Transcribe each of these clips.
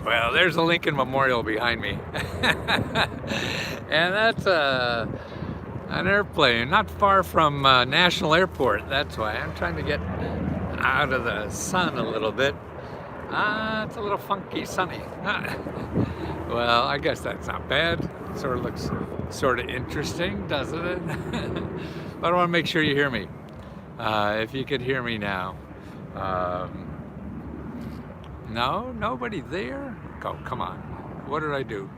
Well, there's a Lincoln Memorial behind me. And that's an airplane, not far from National Airport. That's why I'm trying to get out of the sun a little bit. It's a little funky sunny. Well, I guess that's not bad. Sort of looks sort of interesting, doesn't it? But I want to make sure you hear me. If you could hear me now. No, nobody there? Oh, come on. What did I do?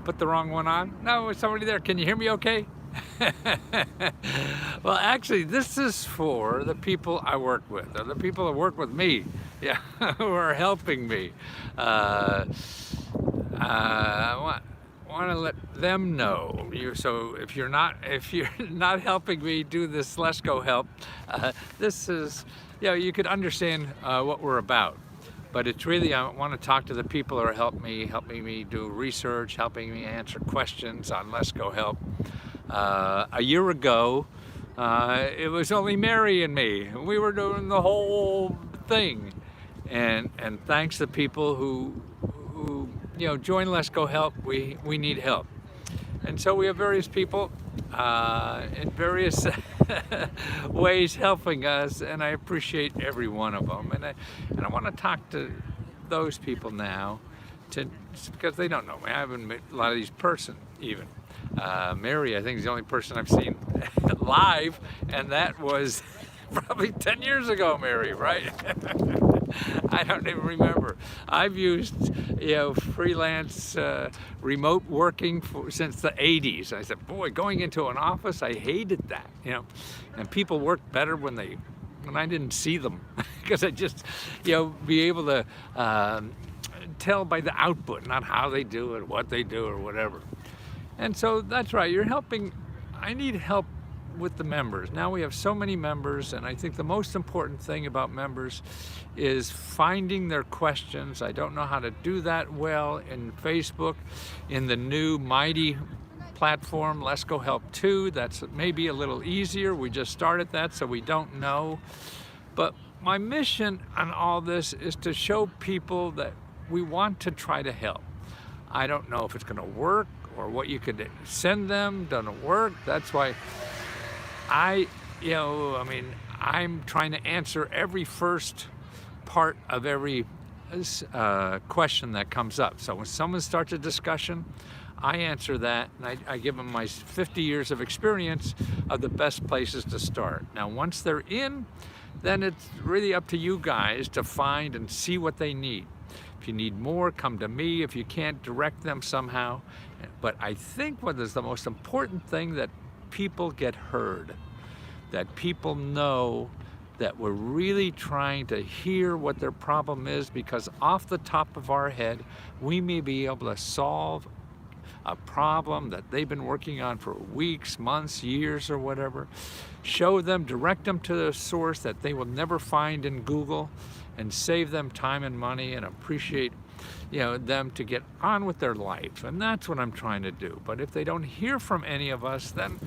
Put the wrong one on? No, is somebody there? Can you hear me okay? Well, actually, this is for the people I work with, or the people that work with me, yeah, who are helping me. I want to let them know. So if you're not helping me do this Lesko Help, this is, you could understand what we're about. But it's really, I want to talk to the people who are helping me do research, helping me answer questions on Lesko Help. A year ago, it was only Mary and me. We were doing the whole thing. And thanks to people who join Lesko Help, we need help. And so we have various people in various ways helping us, and I appreciate every one of them. And I want to talk to those people now, because they don't know me. I haven't met a lot of these person even. Mary, I think, is the only person I've seen live, and that was probably 10 years ago, Mary, right? I don't even remember. I've used, freelance remote working since the 80s. I said, boy, going into an office, I hated that, And people worked better when I didn't see them, because I just, be able to tell by the output, not how they do it, what they do, or whatever. And so that's right. You're helping. I need help with the members. Now we have so many members, and I think the most important thing about members is finding their questions. I don't know how to do that well in Facebook, in the new mighty platform, Lesko Help 2. That's maybe a little easier. We just started that, so we don't know. But my mission on all this is to show people that we want to try to help. I don't know if it's going to work or what you could send them. Doesn't work. That's why I'm trying to answer every first part of every question that comes up. So when someone starts a discussion, I answer that, and I give them my 50 years of experience of the best places to start. Now, once they're in, then it's really up to you guys to find and see what they need. If you need more, come to me. If you can't, direct them somehow. But I think what is the most important thing, that people get heard, that people know that we're really trying to hear what their problem is, because off the top of our head, we may be able to solve a problem that they've been working on for weeks, months, years, or whatever. Show them, direct them to the source that they will never find in Google, and save them time and money, and appreciate them to get on with their life. And that's what I'm trying to do. But if they don't hear from any of us, then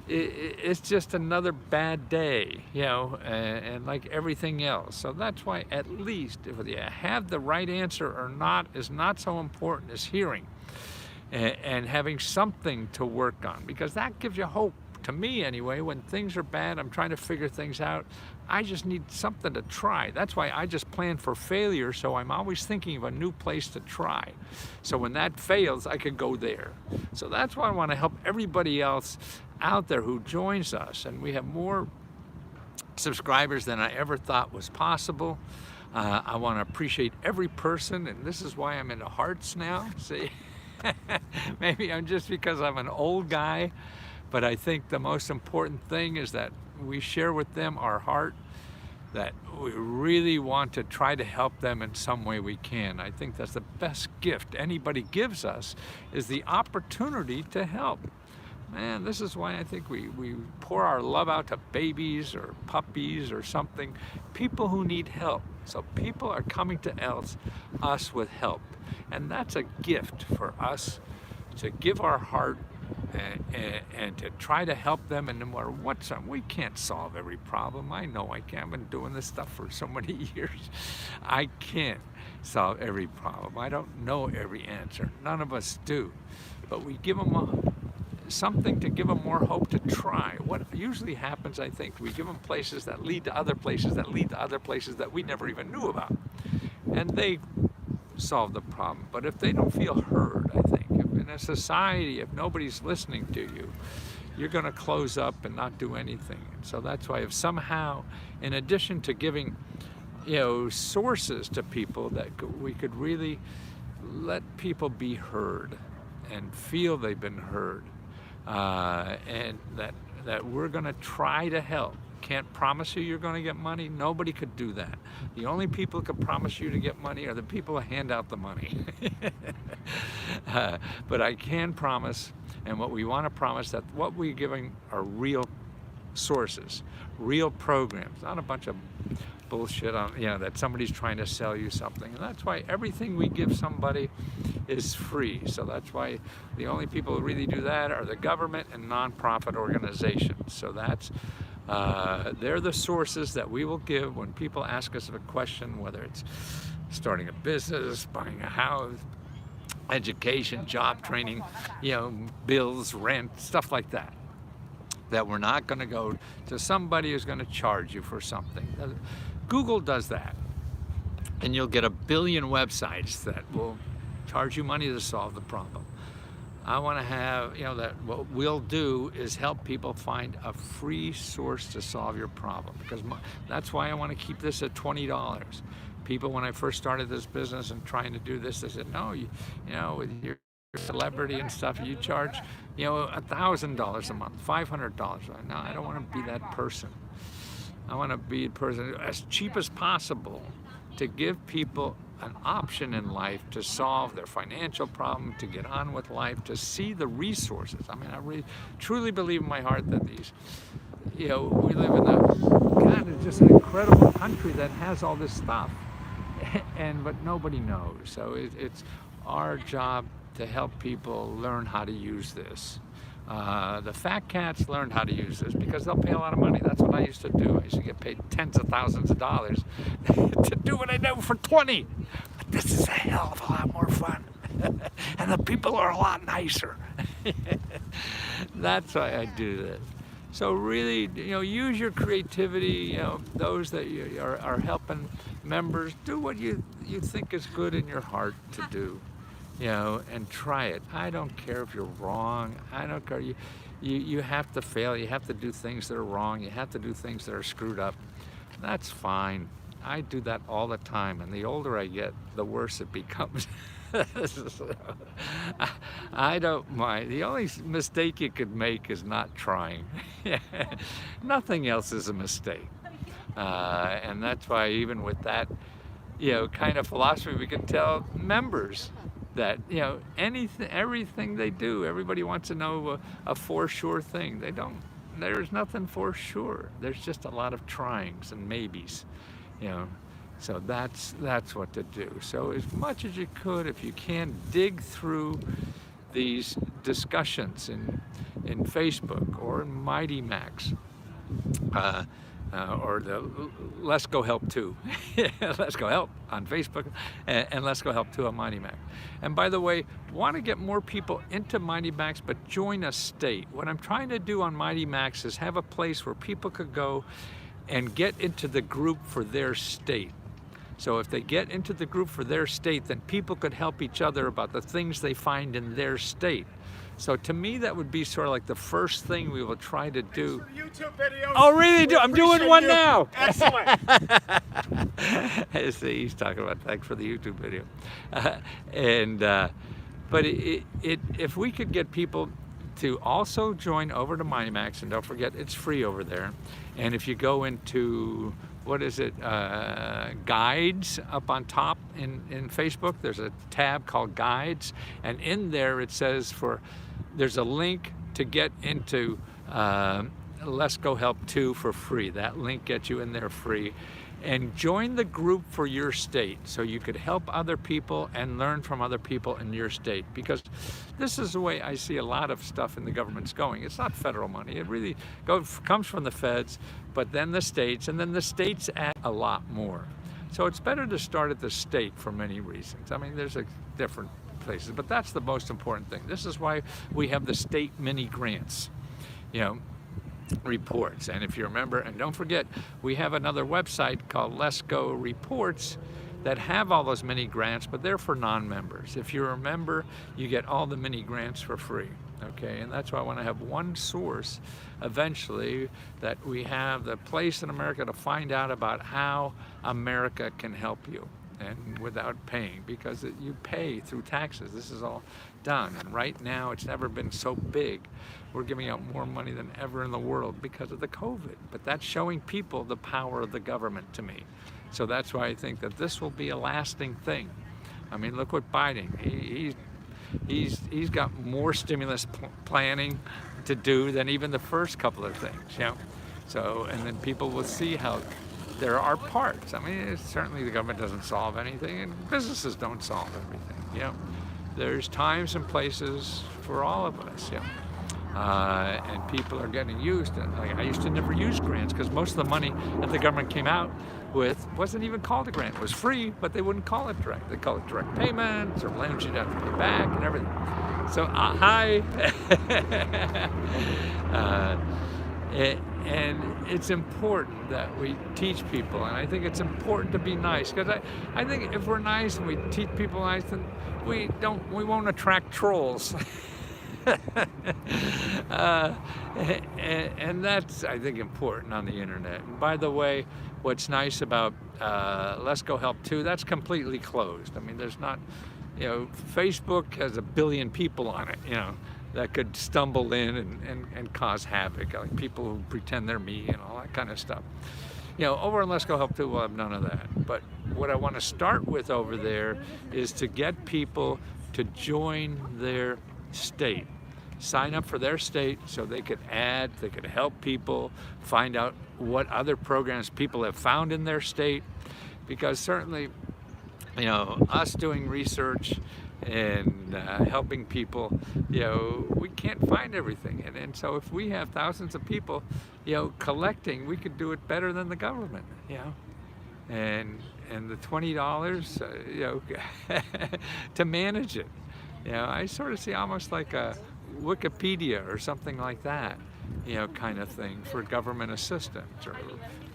it's just another bad day, and like everything else. So that's why, at least, if you have the right answer or not is not so important as hearing and having something to work on, because that gives you hope. To me anyway, when things are bad, I'm trying to figure things out, I just need something to try. That's why I just plan for failure, so I'm always thinking of a new place to try. So when that fails, I could go there. So that's why I want to help everybody else out there who joins us. And we have more subscribers than I ever thought was possible. I want to appreciate every person, and this is why I'm into hearts now. See, maybe I'm just because I'm an old guy. But I think the most important thing is that we share with them our heart, that we really want to try to help them in some way we can. I think that's the best gift anybody gives us, is the opportunity to help. Man, this is why I think we pour our love out to babies or puppies or something, people who need help. So people are coming to us with help. And that's a gift for us, to give our heart and to try to help them. And no matter what's on, we can't solve every problem. I know I can't. I've been doing this stuff for so many years. I can't. solve every problem. I don't know every answer. None of us do. But we give them something to give them more hope to try. What usually happens, I think, we give them places that lead to other places that lead to other places that we never even knew about. And they solve the problem. But if they don't feel heard, I think, if in a society, if nobody's listening to you, you're going to close up and not do anything. And so that's why if somehow, in addition to giving, sources to people, that we could really let people be heard and feel they've been heard, and that we're going to try to help. Can't promise you you're going to get money. Nobody could do that. The only people who can promise you to get money are the people who hand out the money. But I can promise, and what we want to promise, that what we're giving are real sources, real programs, not a bunch of bullshit on, that somebody's trying to sell you something. And that's why everything we give somebody is free. So that's why the only people who really do that are the government and nonprofit organizations. So that's they're the sources that we will give when people ask us a question, whether it's starting a business, buying a house, education, job training, bills, rent, stuff like that. That we're not going to go to somebody who's going to charge you for something. Google does that, and you'll get a billion websites that will charge you money to solve the problem. I want to have, that what we'll do is help people find a free source to solve your problem, because that's why I want to keep this at $20. People, when I first started this business and trying to do this, they said, no, with your celebrity and stuff, you charge, $1,000 a month, $500. No, I don't want to be that person. I want to be a person as cheap as possible to give people an option in life to solve their financial problem, to get on with life, to see the resources. I mean, I really, truly believe in my heart that these, we live in just an incredible country that has all this stuff, but nobody knows. So it's our job to help people learn how to use this. The fat cats learned how to use this because they'll pay a lot of money. That's what I used to do. I used to get paid tens of thousands of dollars to do what I do for 20. But this is a hell of a lot more fun. And the people are a lot nicer. That's why I do this. So really, use your creativity. Those that are helping members, do what you think is good in your heart to do. And try it. I don't care if you're wrong. I don't care. You have to fail. You have to do things that are wrong. You have to do things that are screwed up. That's fine. I do that all the time. And the older I get, the worse it becomes. So, I don't mind. The only mistake you could make is not trying. Nothing else is a mistake. And that's why even with that, kind of philosophy, we can tell members that everything they do, everybody wants to know a for sure thing. They don't. There's nothing for sure. There's just a lot of tryings and maybes, So that's what to do. So as much as you could, if you can, dig through these discussions in Facebook or in Mighty Max. Or the Lesko Help 2. Lesko Help on Facebook and Lesko Help 2 on Mighty Max. And by the way, want to get more people into Mighty Max, but join a state. What I'm trying to do on Mighty Max is have a place where people could go and get into the group for their state. So if they get into the group for their state, then people could help each other about the things they find in their state. So to me, that would be sort of like the first thing we will try to do. YouTube videos. Oh, really? I'm doing one now. Excellent. See, he's talking about thanks for the YouTube video. But if we could get people to also join over to Mighty Max, and don't forget, it's free over there. And if you go into, guides up on top in Facebook, there's a tab called guides, and in there it says there's a link to get into Lesko Help 2 for free. That link gets you in there free. And join the group for your state so you could help other people and learn from other people in your state. Because this is the way I see a lot of stuff in the government's going. It's not federal money. It really comes from the feds, but then the states, and then the states add a lot more. So it's better to start at the state for many reasons. I mean, there's different places, but that's the most important thing. This is why we have the state mini grants, reports. And if you remember, and don't forget, we have another website called Lesko Reports that have all those mini grants, but they're for non-members. If you're a member, you get all the mini grants for free. Okay, and that's why I want to have one source eventually, that we have the place in America to find out about how America can help you, and without paying, because you pay through taxes. This is all done, and right now it's never been so big. We're giving out more money than ever in the world because of the COVID, but that's showing people the power of the government to me. So that's why I think that this will be a lasting thing. I mean, look what Biden, he's got more stimulus planning to do than even the first couple of things, So, and then people will see how there are parts. I mean, certainly the government doesn't solve anything, and businesses don't solve everything, There's times and places for all of us, and people are getting used to it. Like, I used to never use grants because most of the money that the government came out with wasn't even called a grant. It was free, but they wouldn't call it direct. They call it direct payments, or loans you'd have to pay back and everything. So, hi. And it's important that we teach people, and I think it's important to be nice, because I think if we're nice and we teach people nice, then we won't attract trolls. And that's, I think, important on the internet. And by the way, what's nice about Lesko Help too, that's completely closed. I mean, there's not, Facebook has 1 billion people on it, that could stumble in and cause havoc, like people who pretend they're me and all that kind of stuff. Over on Lesko Help too, we'll have none of that. But what I want to start with over there is to get people to join their state, sign up for their state, so they could help people, find out what other programs people have found in their state, because certainly, us doing research and helping people, we can't find everything, and so if we have thousands of people, collecting, we could do it better than the government, and the $20, to manage it. I sort of see almost like a Wikipedia or something like that, kind of thing for government assistance or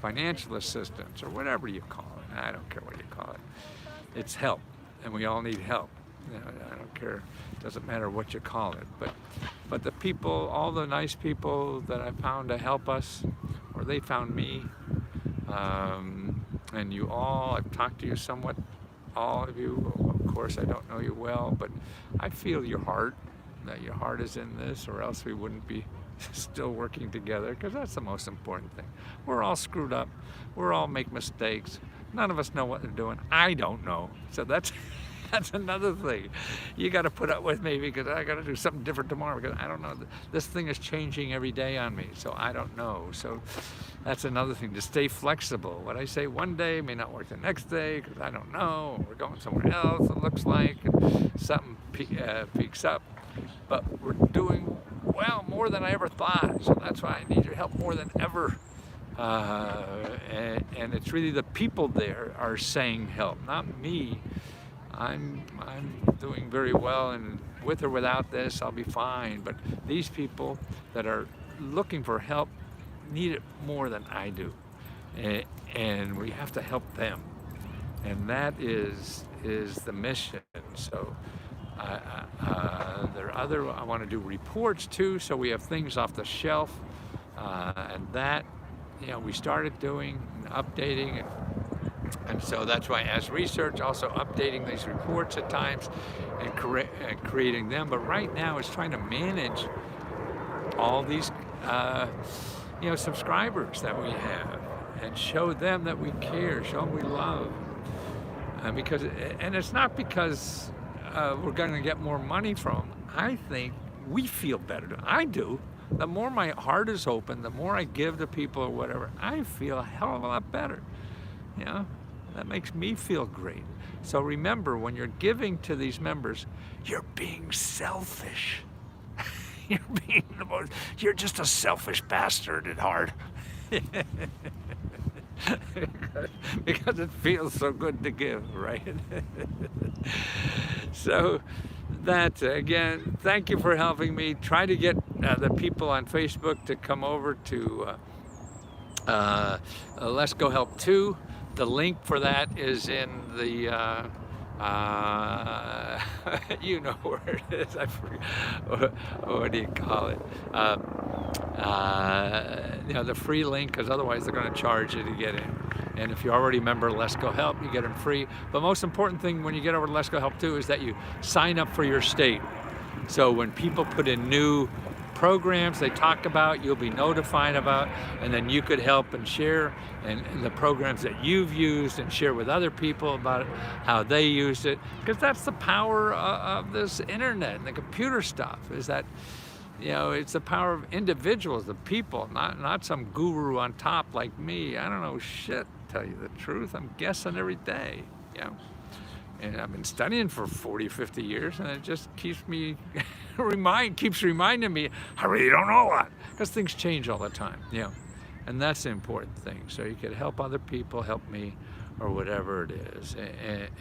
financial assistance or whatever you call it. I don't care what you call it. It's help, and we all need help. I don't care. It doesn't matter what you call it. But the people, all the nice people that I found to help us, or they found me, and you all, I've talked to you somewhat, all of you. Of course, I don't know you well, but I feel your heart, that your heart is in this, or else we wouldn't be still working together, because that's the most important thing. We're all screwed up. We're all make mistakes. None of us know what they're doing. I don't know. So that's another thing. You got to put up with me, because I got to do something different tomorrow, because I don't know. This thing is changing every day on me, so I don't know. So that's another thing, to stay flexible. What I say one day may not work the next day, because I don't know. We're going somewhere else, it looks like, and something peaks up. But we're doing well, more than I ever thought. So that's why I need your help more than ever. And it's really the people there are saying help, not me. I'm doing very well, and with or without this, I'll be fine. But these people that are looking for help need it more than I do, and we have to help them. And that is the mission. So I want to do reports too, so we have things off the shelf, and that, we started doing, updating, and so that's why, as research, also updating these reports at times and creating them. But right now it's trying to manage all these subscribers that we have, and show them that we care, show them we love, and it's not because we're going to get more money from them. I think we feel better. I do. The more my heart is open, the more I give to people or whatever, I feel a hell of a lot better. That makes me feel great. So remember, when you're giving to these members, you're being selfish. You're just a selfish bastard at heart. because it feels so good to give, right? So that, again, thank you for helping me. Try to get the people on Facebook to come over to Lesko Help 2. The link for that is in the you know where it is. I forget. What do you call it? You know, the free link, because otherwise they're going to charge you to get in. And if you already member Lesko Help, you get them free. But most important thing when you get over to Lesko Help 2 is that you sign up for your state. So when people put in new programs they talk about, you'll be notified about, and then you could help and share and the programs that you've used and share with other people about how they used it, because that's the power of this internet and the computer stuff, is that, you know, it's the power of individuals, the people, not some guru on top like me. I don't know shit, to tell you the truth. I'm guessing every day, you know. And I've been studying for 40, 50 years, and it just keeps me keeps reminding me I really don't know a lot, because things change all the time, you know. And that's the important thing. So you can help other people, help me, or whatever it is.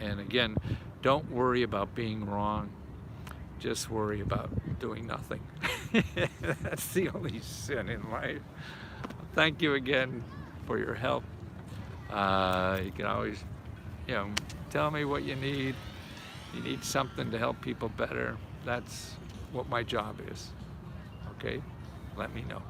And again, don't worry about being wrong. Just worry about doing nothing. That's the only sin in life. Thank you again for your help. You can always, you know, tell me what you need. You need something to help people better. That's what my job is. Okay? Let me know.